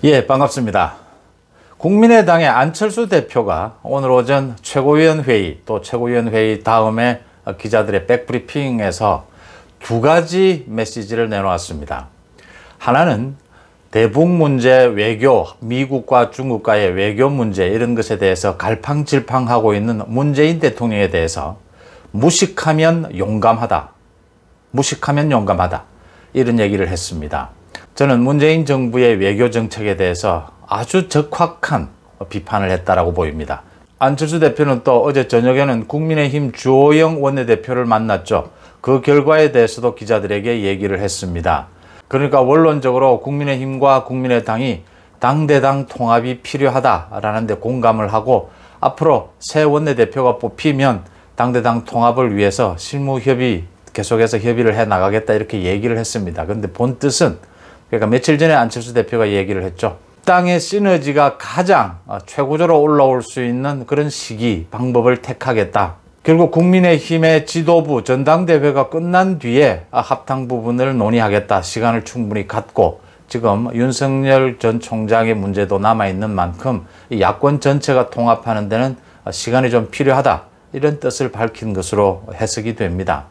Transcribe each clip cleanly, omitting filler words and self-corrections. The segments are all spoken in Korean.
예, 반갑습니다. 국민의당의 안철수 대표가 오늘 오전 최고위원 회의, 또 최고위원 회의 다음에 기자들의 백브리핑에서 두 가지 메시지를 내놓았습니다. 하나는 대북 문제, 외교, 미국과 중국과의 외교 문제 이런 것에 대해서 갈팡질팡하고 있는 문재인 대통령에 대해서 무식하면 용감하다. 무식하면 용감하다. 이런 얘기를 했습니다. 저는 문재인 정부의 외교 정책에 대해서 아주 적확한 비판을 했다라고 보입니다. 안철수 대표는 또 어제 저녁에는 국민의힘 주호영 원내대표를 만났죠. 그 결과에 대해서도 기자들에게 얘기를 했습니다. 그러니까 원론적으로 국민의힘과 국민의당이 당대당 통합이 필요하다라는 데 공감을 하고 앞으로 새 원내대표가 뽑히면 당대당 통합을 위해서 실무협의 계속해서 협의를 해 나가겠다 이렇게 얘기를 했습니다. 그런데 본 뜻은 그러니까 며칠 전에 안철수 대표가 얘기를 했죠. 당의 시너지가 가장 최고조로 올라올 수 있는 그런 시기, 방법을 택하겠다. 결국 국민의힘의 지도부 전당대회가 끝난 뒤에 합당 부분을 논의하겠다. 시간을 충분히 갖고 지금 윤석열 전 총장의 문제도 남아있는 만큼 이 야권 전체가 통합하는 데는 시간이 좀 필요하다. 이런 뜻을 밝힌 것으로 해석이 됩니다.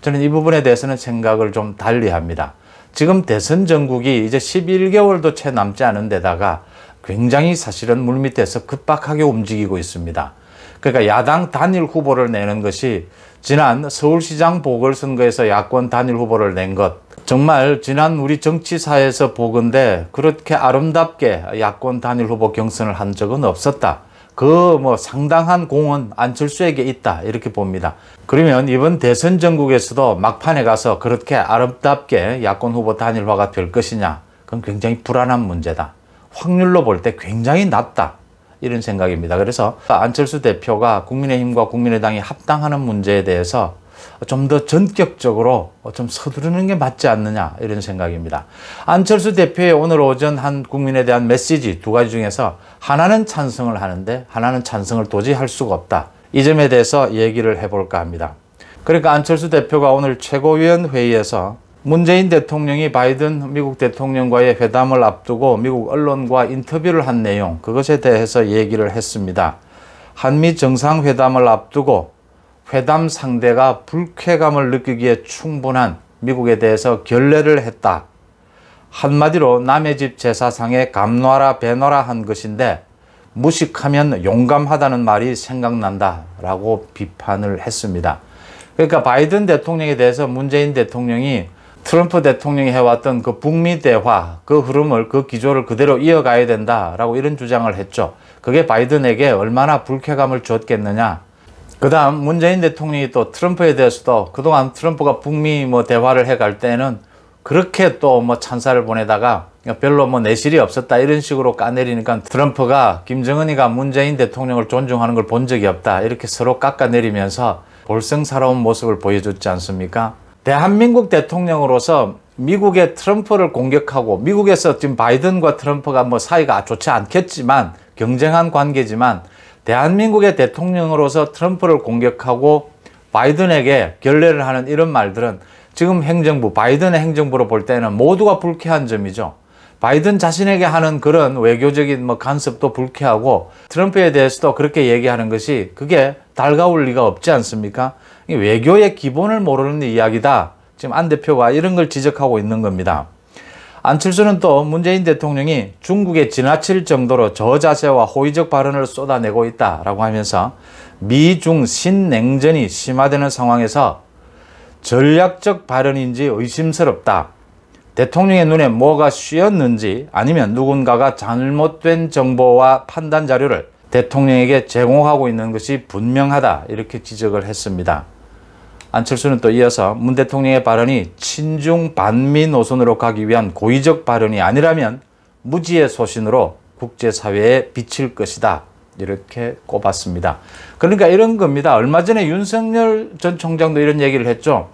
저는 이 부분에 대해서는 생각을 좀 달리합니다. 지금 대선 전국이 이제 11개월도 채 남지 않은 데다가 굉장히 사실은 물밑에서 급박하게 움직이고 있습니다. 그러니까 야당 단일 후보를 내는 것이 지난 서울시장 보궐선거에서 야권 단일 후보를 낸 것, 정말 지난 우리 정치사에서 보건대 그렇게 아름답게 야권 단일 후보 경선을 한 적은 없었다. 그 상당한 공은 안철수에게 있다 이렇게 봅니다. 그러면 이번 대선 전국에서도 막판에 가서 그렇게 아름답게 야권 후보 단일화가 될 것이냐, 그건 굉장히 불안한 문제다. 확률로 볼 때 굉장히 낮다 이런 생각입니다. 그래서 안철수 대표가 국민의힘과 국민의당이 합당하는 문제에 대해서 좀 더 전격적으로 좀 서두르는 게 맞지 않느냐 이런 생각입니다. 안철수 대표의 오늘 오전 한 국민에 대한 메시지 두 가지 중에서 하나는 찬성을 하는데 하나는 찬성을 도저히 할 수가 없다. 이 점에 대해서 얘기를 해볼까 합니다. 그러니까 안철수 대표가 오늘 최고위원 회의에서 문재인 대통령이 바이든 미국 대통령과의 회담을 앞두고 미국 언론과 인터뷰를 한 내용, 그것에 대해서 얘기를 했습니다. 한미 정상회담을 앞두고 회담 상대가 불쾌감을 느끼기에 충분한 미국에 대해서 결례를 했다. 한마디로 남의 집 제사상에 감놔라 배놔라 한 것인데 무식하면 용감하다는 말이 생각난다 라고 비판을 했습니다. 그러니까 바이든 대통령에 대해서 문재인 대통령이 트럼프 대통령이 해왔던 그 북미 대화, 그 흐름을, 그 기조를 그대로 이어가야 된다라고 이런 주장을 했죠. 그게 바이든에게 얼마나 불쾌감을 줬겠느냐. 그 다음 문재인 대통령이 또 트럼프에 대해서도 그동안 트럼프가 북미 대화를 해갈 때는 그렇게 또 찬사를 보내다가 별로 내실이 없었다 이런 식으로 까내리니까 트럼프가 김정은이가 문재인 대통령을 존중하는 걸 본 적이 없다 이렇게 서로 깎아내리면서 볼썽사나운 모습을 보여줬지 않습니까? 대한민국 대통령으로서 미국의 트럼프를 공격하고 미국에서 지금 바이든과 트럼프가 사이가 좋지 않겠지만 경쟁한 관계지만 대한민국의 대통령으로서 트럼프를 공격하고 바이든에게 결례를 하는 이런 말들은 지금 행정부, 바이든의 행정부로 볼 때는 모두가 불쾌한 점이죠. 바이든 자신에게 하는 그런 외교적인 간섭도 불쾌하고 트럼프에 대해서도 그렇게 얘기하는 것이 그게 달가울 리가 없지 않습니까? 외교의 기본을 모르는 이야기다. 지금 안 대표가 이런 걸 지적하고 있는 겁니다. 안철수는 또 문재인 대통령이 중국에 지나칠 정도로 저자세와 호의적 발언을 쏟아내고 있다라고 하면서 미중 신냉전이 심화되는 상황에서 전략적 발언인지 의심스럽다. 대통령의 눈에 뭐가 씌었는지 아니면 누군가가 잘못된 정보와 판단 자료를 대통령에게 제공하고 있는 것이 분명하다. 이렇게 지적을 했습니다. 안철수는 또 이어서 문 대통령의 발언이 친중 반미 노선으로 가기 위한 고의적 발언이 아니라면 무지의 소신으로 국제사회에 비칠 것이다. 이렇게 꼽았습니다. 그러니까 이런 겁니다. 얼마 전에 윤석열 전 총장도 이런 얘기를 했죠.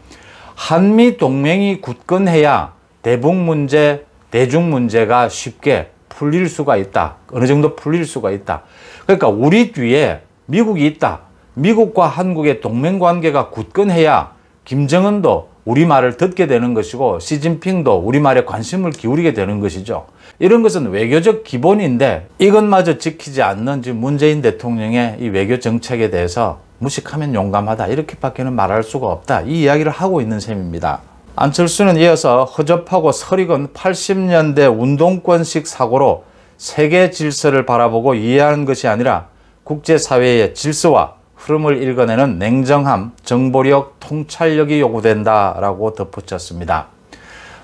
한미 동맹이 굳건해야 대북 문제, 대중 문제가 쉽게 풀릴 수가 있다. 어느 정도 풀릴 수가 있다. 그러니까 우리 뒤에 미국이 있다. 미국과 한국의 동맹관계가 굳건해야 김정은도 우리 말을 듣게 되는 것이고 시진핑도 우리 말에 관심을 기울이게 되는 것이죠. 이런 것은 외교적 기본인데 이것마저 지키지 않는 지금 문재인 대통령의 이 외교 정책에 대해서 무식하면 용감하다 이렇게밖에는 말할 수가 없다 이 이야기를 하고 있는 셈입니다. 안철수는 이어서 허접하고 설익은 80년대 운동권식 사고로 세계 질서를 바라보고 이해하는 것이 아니라 국제사회의 질서와 흐름을 읽어내는 냉정함, 정보력, 통찰력이 요구된다라고 덧붙였습니다.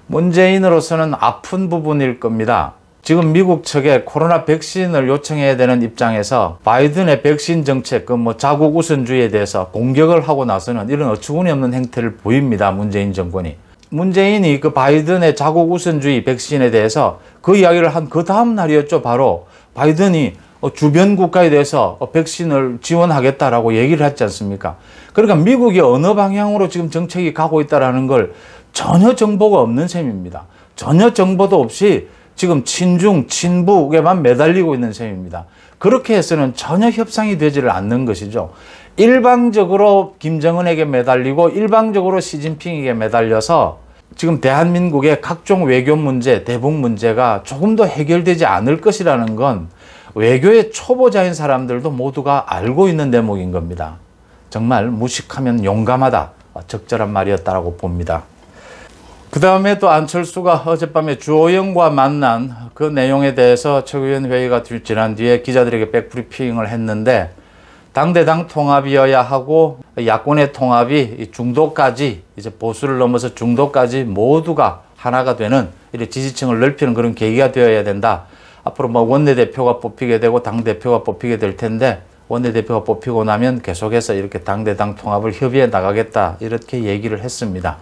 문재인으로서는 아픈 부분일 겁니다. 지금 미국 측에 코로나 백신을 요청해야 되는 입장에서 바이든의 백신 정책, 자국 우선주의에 대해서 공격을 하고 나서는 이런 어처구니 없는 행태를 보입니다. 문재인 정권이. 문재인이 그 바이든의 자국 우선주의 백신에 대해서 그 이야기를 한 그 다음 날이었죠. 바로 바이든이 주변 국가에 대해서 백신을 지원하겠다라고 얘기를 했지 않습니까? 그러니까 미국이 어느 방향으로 지금 정책이 가고 있다는 걸 전혀 정보가 없는 셈입니다. 전혀 정보도 없이 지금 친중, 친북에만 매달리고 있는 셈입니다. 그렇게 해서는 전혀 협상이 되지를 않는 것이죠. 일방적으로 김정은에게 매달리고 일방적으로 시진핑에게 매달려서 지금 대한민국의 각종 외교 문제, 대북 문제가 조금 더 해결되지 않을 것이라는 건 외교의 초보자인 사람들도 모두가 알고 있는 대목인 겁니다. 정말 무식하면 용감하다. 적절한 말이었다고 봅니다. 그 다음에 또 안철수가 어젯밤에 주호영과 만난 그 내용에 대해서 최고위원 회의가 지난 뒤에 기자들에게 백브리핑을 했는데 당대당 통합이어야 하고 야권의 통합이 중도까지 이제 보수를 넘어서 중도까지 모두가 하나가 되는 이렇게 지지층을 넓히는 그런 계기가 되어야 된다. 앞으로 원내대표가 뽑히게 되고 당대표가 뽑히게 될 텐데 원내대표가 뽑히고 나면 계속해서 이렇게 당대당 통합을 협의해 나가겠다 이렇게 얘기를 했습니다.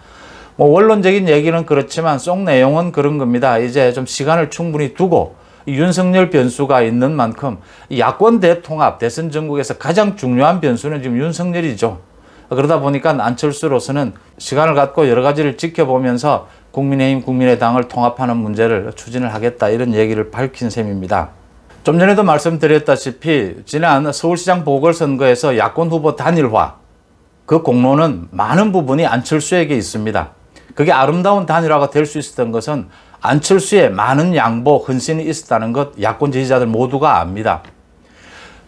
원론적인 얘기는 그렇지만 속 내용은 그런 겁니다. 이제 좀 시간을 충분히 두고 윤석열 변수가 있는 만큼 야권 대통합, 대선 전국에서 가장 중요한 변수는 지금 윤석열이죠. 그러다 보니까 안철수로서는 시간을 갖고 여러 가지를 지켜보면서 국민의힘, 국민의당을 통합하는 문제를 추진을 하겠다 이런 얘기를 밝힌 셈입니다. 좀 전에도 말씀드렸다시피 지난 서울시장 보궐선거에서 야권 후보 단일화 그 공로는 많은 부분이 안철수에게 있습니다. 그게 아름다운 단일화가 될 수 있었던 것은 안철수의 많은 양보, 헌신이 있었다는 것 야권 지지자들 모두가 압니다.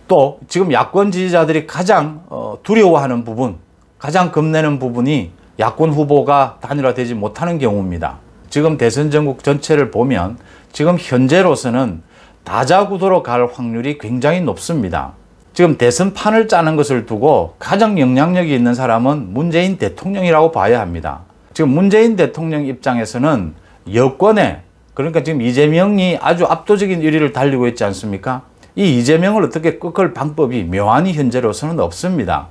또 지금 야권 지지자들이 가장 두려워하는 부분, 가장 겁내는 부분이 야권 후보가 단일화되지 못하는 경우입니다. 지금 대선 전국 전체를 보면 지금 현재로서는 다자구도로 갈 확률이 굉장히 높습니다. 지금 대선판을 짜는 것을 두고 가장 영향력이 있는 사람은 문재인 대통령이라고 봐야 합니다. 지금 문재인 대통령 입장에서는 여권에 그러니까 지금 이재명이 아주 압도적인 1위를 달리고 있지 않습니까? 이 이재명을 어떻게 꺾을 방법이 묘안이 현재로서는 없습니다.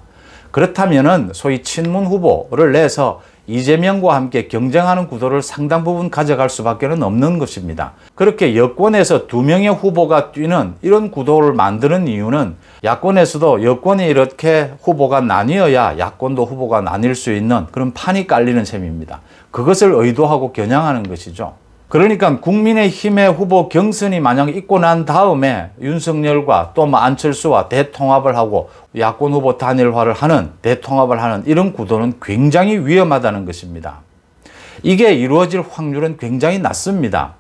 그렇다면은 소위 친문 후보를 내서 이재명과 함께 경쟁하는 구도를 상당 부분 가져갈 수밖에 없는 것입니다. 그렇게 여권에서 두 명의 후보가 뛰는 이런 구도를 만드는 이유는 야권에서도 여권이 이렇게 후보가 나뉘어야 야권도 후보가 나뉠 수 있는 그런 판이 깔리는 셈입니다. 그것을 의도하고 겨냥하는 것이죠. 그러니까 국민의힘의 후보 경선이 만약 있고 난 다음에 윤석열과 또 안철수와 대통합을 하고 야권 후보 단일화를 하는 대통합을 하는 이런 구도는 굉장히 위험하다는 것입니다. 이게 이루어질 확률은 굉장히 낮습니다.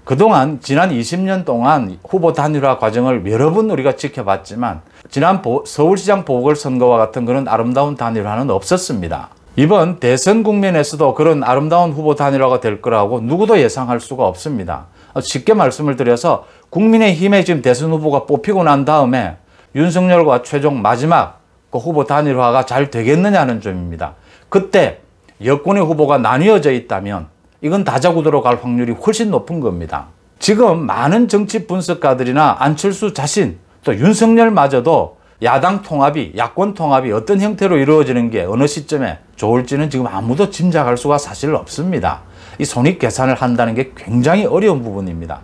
그동안 지난 20년 동안 후보 단일화 과정을 여러 번 우리가 지켜봤지만 지난 서울시장 보궐선거와 같은 그런 아름다운 단일화는 없었습니다. 이번 대선 국면에서도 그런 아름다운 후보 단일화가 될 거라고 누구도 예상할 수가 없습니다. 쉽게 말씀을 드려서 국민의힘의 지금 대선 후보가 뽑히고 난 다음에 윤석열과 최종 마지막 그 후보 단일화가 잘 되겠느냐는 점입니다. 그때 여권의 후보가 나뉘어져 있다면 이건 다자구도로 갈 확률이 훨씬 높은 겁니다. 지금 많은 정치 분석가들이나 안철수 자신 또 윤석열마저도 야당 통합이, 야권 통합이 어떤 형태로 이루어지는 게 어느 시점에 좋을지는 지금 아무도 짐작할 수가 사실 없습니다. 이 손익 계산을 한다는 게 굉장히 어려운 부분입니다.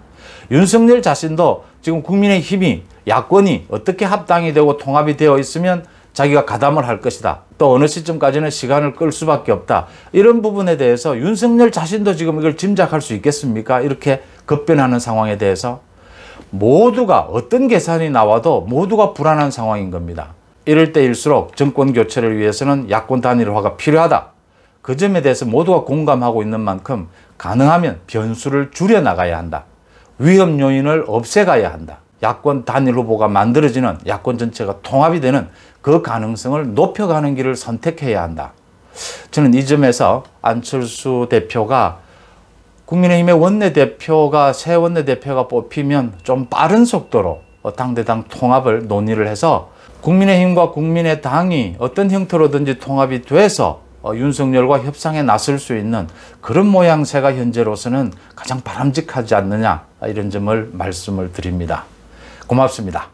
윤석열 자신도 지금 국민의힘이, 야권이 어떻게 합당이 되고 통합이 되어 있으면 자기가 가담을 할 것이다. 또 어느 시점까지는 시간을 끌 수밖에 없다. 이런 부분에 대해서 윤석열 자신도 지금 이걸 짐작할 수 있겠습니까? 이렇게 급변하는 상황에 대해서. 모두가 어떤 계산이 나와도 모두가 불안한 상황인 겁니다. 이럴 때일수록 정권 교체를 위해서는 야권 단일화가 필요하다. 그 점에 대해서 모두가 공감하고 있는 만큼 가능하면 변수를 줄여나가야 한다. 위험 요인을 없애가야 한다. 야권 단일 후보가 만들어지는 야권 전체가 통합이 되는 그 가능성을 높여가는 길을 선택해야 한다. 저는 이 점에서 안철수 대표가 국민의힘의 원내대표가 새 원내대표가 뽑히면 좀 빠른 속도로 당대당 통합을 논의를 해서 국민의힘과 국민의당이 어떤 형태로든지 통합이 돼서 윤석열과 협상에 나설 수 있는 그런 모양새가 현재로서는 가장 바람직하지 않느냐 이런 점을 말씀을 드립니다. 고맙습니다.